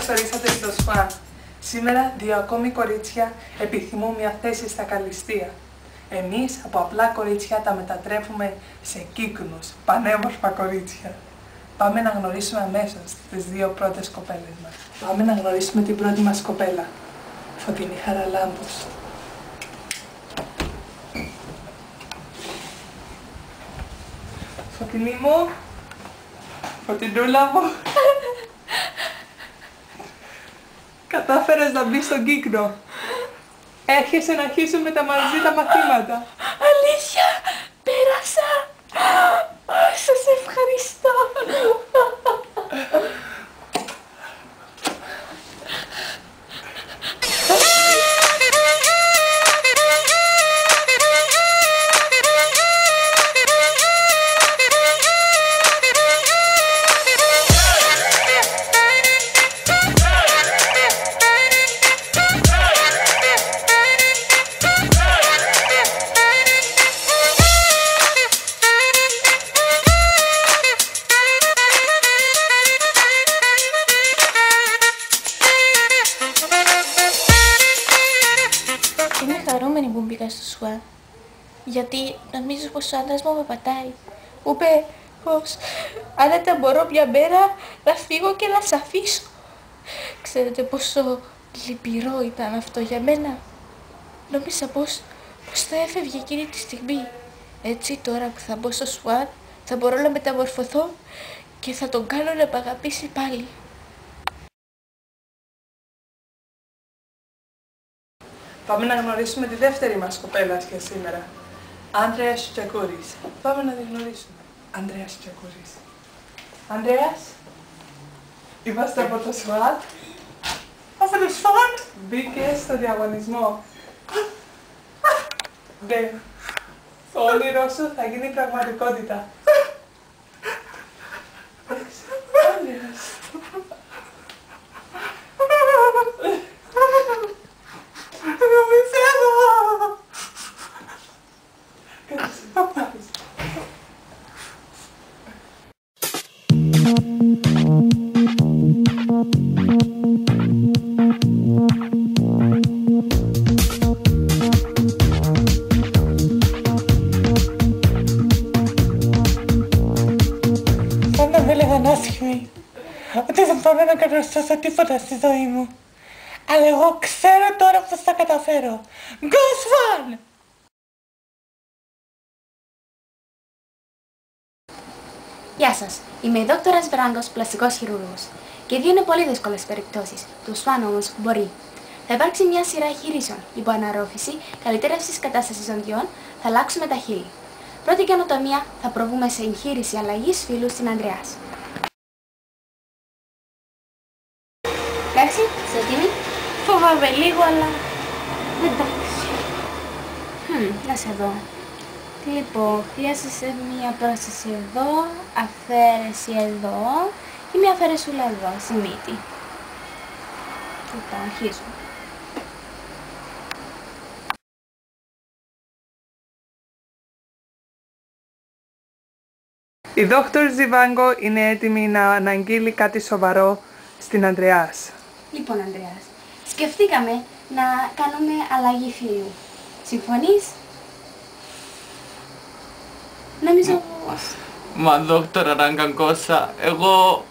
Καλώς ορίσατε στο ΣΦΑΝ. Σήμερα 2 ακόμη κορίτσια επιθυμούν μια θέση στα καλλιστεία. Εμείς από απλά κορίτσια τα μετατρέπουμε σε κύκνους, πανέμορφα κορίτσια. Πάμε να γνωρίσουμε αμέσως τις 2 πρώτες κοπέλες μας. Πάμε να γνωρίσουμε την πρώτη μας κοπέλα, Φωτεινή Χαραλάμπους. Φωτεινή μου, Φωτεινούλα μου, κατάφερες να μπεις στον κύκνο. Έρχεσαι να αρχίσουμε μαζί τα μαθήματα. Αλήθεια, πέρασα. Σας ευχαριστώ. Είμαι χαρούμενη που μπήκα στο ΣΟΑ, γιατί νομίζω πως ο άντρας μου με πατάει. Μου είπε πως αν δεν μπορώ μια μέρα να φύγω και να σ' αφήσω. Ξέρετε πόσο λυπηρό ήταν αυτό για μένα. Νόμιζα πως θα έφευγε εκείνη τη στιγμή. Έτσι τώρα που θα μπω στο ΣΟΑ θα μπορώ να μεταμορφωθώ και θα τον κάνω να μ' αγαπήσει πάλι. Πάμε να γνωρίσουμε τη δεύτερη μας κοπέλα για σήμερα. Ανδρέας Τσακούρης. Πάμε να τη γνωρίσουμε. Ανδρέας Τσακούρης. Ανδρέας, είμαστε από το ΣΟΑΤ. Από το ΣΟΑΤ. Μπήκες στο διαγωνισμό. Ναι. Το όνειρό σου θα γίνει πραγματικότητα. Ανδρέας. Πάντα με έλεγαν άσχημη, ότι δεν μπορώ να καταστρώσω τίποτα στη ζωή μου. Αλλά εγώ ξέρω τώρα πως θα καταφέρω. Go Swan! Γεια σας, είμαι η Δόκτωρας Βράγκος, πλαστικός χειρούργος. Και δύο είναι πολύ δύσκολες περιπτώσεις. Το ΣΦΑΝ όμως μπορεί. Θα υπάρξει μια σειρά χειρήσεων. Υπό αναρρόφηση, καλυτέρευσης κατάστασης ζωνδιών, θα αλλάξουμε τα χείλη. Πρώτη καινοτομία, θα προβούμε σε εγχείρηση αλλαγής φύλου στην Ανδρεάς. Εντάξει, είσαι έτοιμη? Φοβάμαι λίγο, αλλά εντάξει. Να σε δω. Λοιπόν, χρειάζεσαι μία πρόσταση εδώ, αφαίρεση εδώ και μία αφαίρεσούλα εδώ, στη μύτη. Λοιπόν, αρχίζουμε. Η Δόκτωρ Ζιβάγκο είναι έτοιμη να αναγγείλει κάτι σοβαρό στην Ανδρεάς. Λοιπόν, Ανδρεάς, σκεφτήκαμε να κάνουμε αλλαγή φύλου. Συμφωνείς? Νομίζω... Μα δόκτωρα Ραγκαγκόσα, εγώ...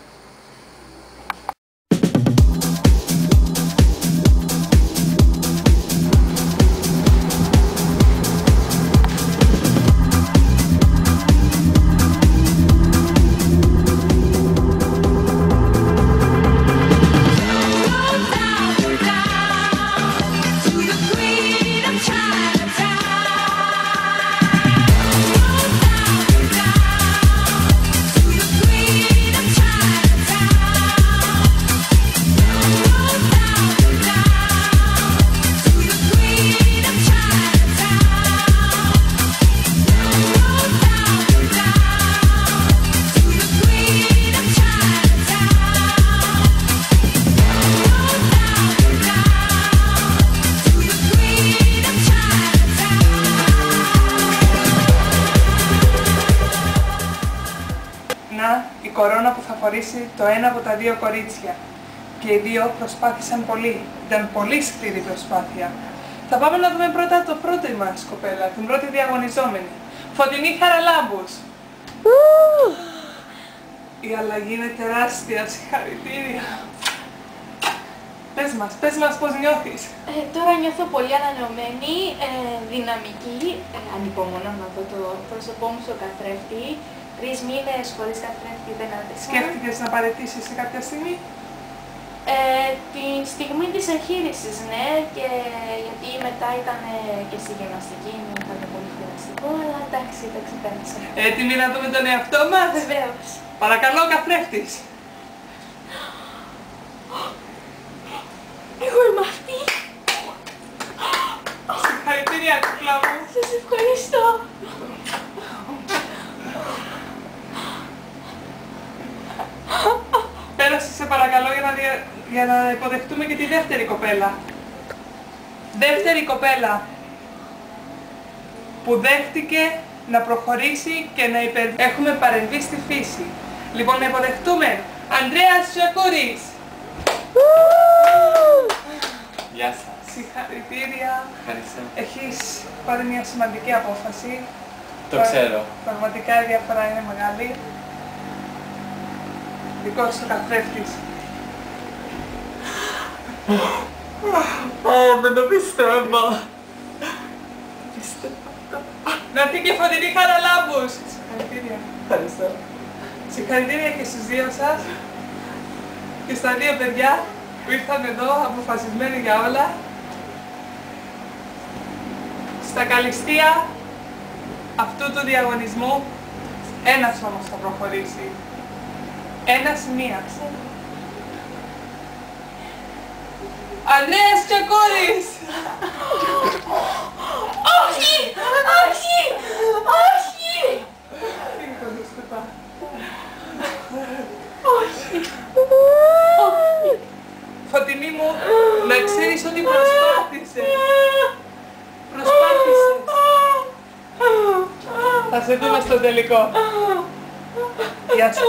η κορώνα που θα φορήσει το ένα από τα δύο κορίτσια. Και οι δύο προσπάθησαν πολύ. Ήταν πολύ σκληρή προσπάθεια. Θα πάμε να δούμε πρώτα το πρώτο μας κοπέλα, την πρώτη διαγωνιζόμενη. Φωτεινή Χαραλάμπους. Η αλλαγή είναι τεράστια, συγχαρητήρια. Πες μας πώς νιώθεις. Τώρα νιώθω πολύ ανανεωμένη, δυναμική, ανυπομονώ να δω το πρόσωπό μου στο καθρέφτη. 3 μήνες χωρίς καθρέφτη δεν άντεξα. Σκέφτηκες να παραιτήσεις σε κάποια στιγμή? Την στιγμή της εγχείρησης, ναι, και γιατί μετά ήταν και στη γυμναστική, μου ήταν πολύ κουραστικό, αλλά εντάξει, τα ξεπέρασα. Έτοιμοι να δούμε τον εαυτό μας? Βεβαίως. Παρακαλώ, καθρέφτης. Εγώ είμαι αυτή. Συγχαρητήρια, κουκλά μου. Σας ευχαριστώ. Πέρασε σε παρακαλώ για να υποδεχτούμε και τη δεύτερη κοπέλα. Δεύτερη κοπέλα που δέχτηκε να προχωρήσει και να έχουμε παρεμβεί στη φύση. Λοιπόν, να υποδεχτούμε Ανδρέας Τσακούρης. Γεια σας. Συγχαρητήρια. Ευχαριστώ. Έχεις πάρει μια σημαντική απόφαση. Το ξέρω. Πραγματικά η διαφορά είναι μεγάλη. Δικός σου καθρέφτης. Δεν το πιστεύω. Να έρθει και Φωτεινή Χαραλάμπους. Συγχαρητήρια. Ευχαριστώ. Συγχαρητήρια και στους δύο σας και στα δύο παιδιά που ήρθαν εδώ αποφασισμένοι για όλα. Στα καλυστία αυτού του διαγωνισμού ένας όμως θα προχωρήσει. Ένας μία. Ανδρέας Τσακούρης! Όχι! Όχι! Όχι! Φωτεινή μου, να ξέρεις ότι προσπάθησες. Προσπάθησες. Θα σε δούμε στο τελικό. Γεια σας.